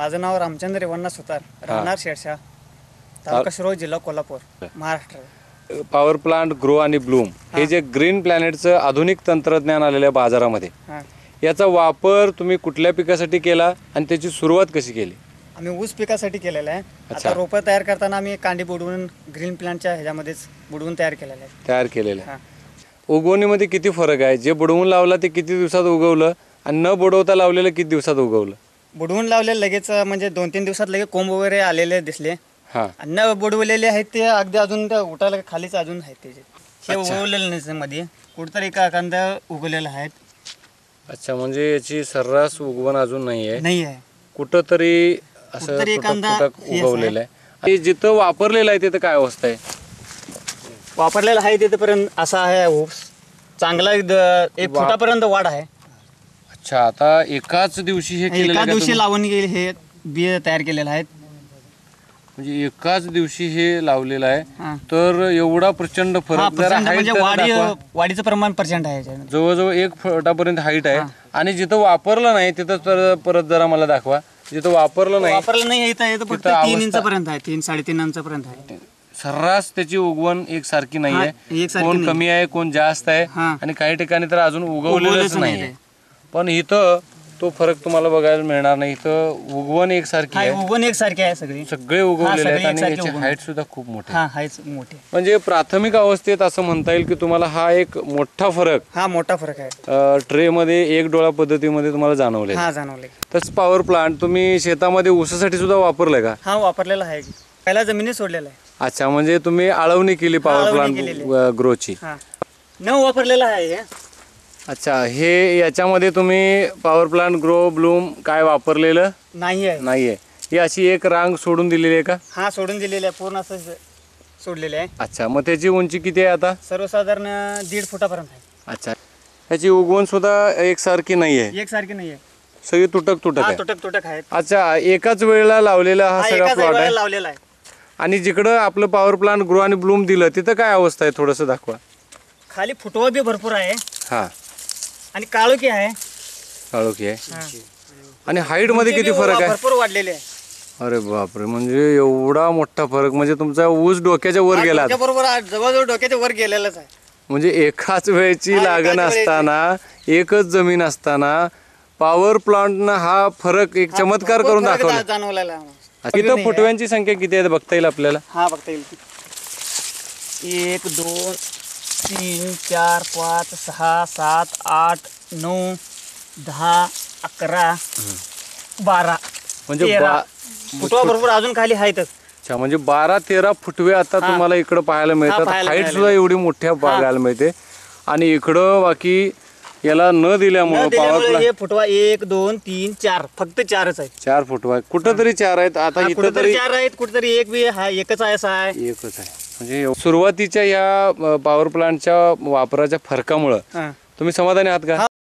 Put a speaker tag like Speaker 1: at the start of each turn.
Speaker 1: माझं नाव रामचंद्र रेवण्णा सुतार, राहणार शेरशा, तालुका शिरोळ, जिल्हा Kolhapur, Maharashtra.
Speaker 2: Power plant grow आणि ब्लूम हे जे ग्रीन प्लॅनेटचं आधुनिक तंत्रज्ञान आलेलं आहे बाजारामध्ये, याचा वापर तुम्ही कुठल्या पिकासाठी केला आणि त्याची सुरुवात कशी केली?
Speaker 1: आम्ही ऊस पिकासाठी केलेलं आहे. आता रोपं तयार करताना आम्ही कांडी बुडवून ग्रीन प्लांटच्या ह्याच्यामध्येच बुडवून तयार केलेलं आहे.
Speaker 2: उगवणीमध्ये किती फरक आहे? जे बुडवून लावलं ते किती दिवसात उगवलं आणि न बुडवता लावलेलं किती दिवसात उगवलं?
Speaker 1: बुडवून लावलेलं लगेच म्हणजे 2-3 दिवसात लगेच कोंब वगैरे आलेले दिसले. न बुडवलेले आहेत ते अगदी अजून त्या उठायला खालीच अजून आहेत त्याचे. हे उगवलेलं नाही मध्ये, कुठतरी कांदा उगवलेला आहेत.
Speaker 2: अच्छा, म्हणजे याची सर्रास उगवण अजून नाही
Speaker 1: आहे.
Speaker 2: कुठंतरी असं उगवलेलं आहे. आणि जिथं वापरलेलं आहे तिथं काय अवस्था आहे?
Speaker 1: वापरलेला आहे तिथपर्यंत असा आहे ऊस चांगला, 1 फुटापर्यंत वाढ आहे.
Speaker 2: अच्छा, आता एकाच दिवशी हे केलेलं
Speaker 1: एका दिवशी लावून गेले हे बिया तयार केलेले आहेत.
Speaker 2: म्हणजे एकाच दिवशी हे लावलेलं आहे, तर एवढा प्रचंड फरक.
Speaker 1: म्हणजे वाढीचं प्रमाण % आहे.
Speaker 2: जवळजवळ 1 फुटापर्यंत हाईट आहे. आणि जिथं वापरलं नाही तिथं परत जरा मला दाखवा. जिथं वापरलं नाही
Speaker 1: इथं फक्त 3 इंचापर्यंत आहे, 3-3.5 इंचापर्यंत आहे.
Speaker 2: सर्रास त्याची उगवण एकसारखी नाहीये. कोण कमी आहे, कोण जास्त आहे, आणि काही ठिकाणी तर अजून उगवलेलंच नाही. पण इथं तो फरक तुम्हाला बघायला मिळणार नाही. इथं उगवण एकसारखी आहे, सगळे उगवलेले आहेत आणि याची हाईट सुद्धा खूप मोठी आहे. म्हणजे प्राथमिक अवस्थेत असं म्हणता येईल की तुम्हाला हा एक मोठा फरक आहे. ट्रे मध्ये 1 डोळा पद्धतीमध्ये तुम्हाला जाणवले. तसंच पॉवर प्लांट तुम्ही शेतामध्ये ऊसासाठी सुद्धा वापरलंय का?
Speaker 1: हा, वापरलेला आहे. पहिला जमिनीत सोडलेला आहे.
Speaker 2: अच्छा, म्हणजे तुम्ही आळवणी केली पॉवर प्लांट ग्रोची?
Speaker 1: न वापरलेला आहे.
Speaker 2: अच्छा, हे याच्यामध्ये तुम्ही पॉवर प्लांट ग्रो ब्लूम काय वापरलेलं नाहीये. ही अशी एक रांग सोडून दिलेली आहे का?
Speaker 1: हा, सोडून दिलेली आहे, पूर्ण असं सोडलेले आहे.
Speaker 2: अच्छा, मग त्याची उंची किती आहे आता?
Speaker 1: सर्वसाधारण 1.5 फुटापर्यंत आहे.
Speaker 2: अच्छा, त्याची उगवण सुद्धा एकसारखी नाहीये, सगळी तुटक
Speaker 1: आहे.
Speaker 2: अच्छा, एकाच वेळेला लावलेला हा सगळा प्लॉट आहे
Speaker 1: लावलेला आहे.
Speaker 2: आणि जिकडं आपलं पॉवर प्लांट ग्रो आणि ब्लूम दिलं तिथं काय अवस्था आहे? थोडंसं दाखवा.
Speaker 1: खाली फुटवा बी भरपूर आहे.
Speaker 2: हा,
Speaker 1: आणि काळोखी आहे.
Speaker 2: आणि हाईट मध्ये किती फरक आहे?
Speaker 1: भरपूर वाढलेले आहे.
Speaker 2: अरे बापरे, म्हणजे एवढा मोठा फरक. म्हणजे तुमचा ऊस डोक्याच्या वर गेला,
Speaker 1: बरोबर जवळजवळ डोक्याच्या वर गेलेलाच आहे.
Speaker 2: म्हणजे एकाच वेळची लागण असताना, एकच जमीन असताना पॉवर प्लांटनं हा फरक एक चमत्कार करून दाखवला,
Speaker 1: जाणवलेला.
Speaker 2: इथं फुटव्यांची संख्या किती आहे बघता येईल आपल्याला?
Speaker 1: हा, बघता येईल. 1 2 3 4 5 6 7 8 9 10 11 12 म्हणजे फुटवा भरपूर अजून खाली आहेतच.
Speaker 2: अच्छा, म्हणजे 12-13 फुटवे आता तुम्हाला इकडं पाहायला मिळतात. हाईट सुद्धा एवढी मोठ्या पाहायला मिळते. आणि इकडं बाकी याला न दिल्यामुळे पॉवर प्लांट
Speaker 1: फुटवा 1 2 3 4 फक्त 4च आहेत.
Speaker 2: 4 फुटवा कुठंतरी 4 आहेत. आता इथं तरी
Speaker 1: 4 आहेत, कुठेतरी 1 बी हा एकच आहे. असा आहे,
Speaker 2: एकच आहे. म्हणजे सुरुवातीच्या या पॉवर प्लांटच्या वापराच्या फरकामुळे तुम्ही समाधानी आहात का?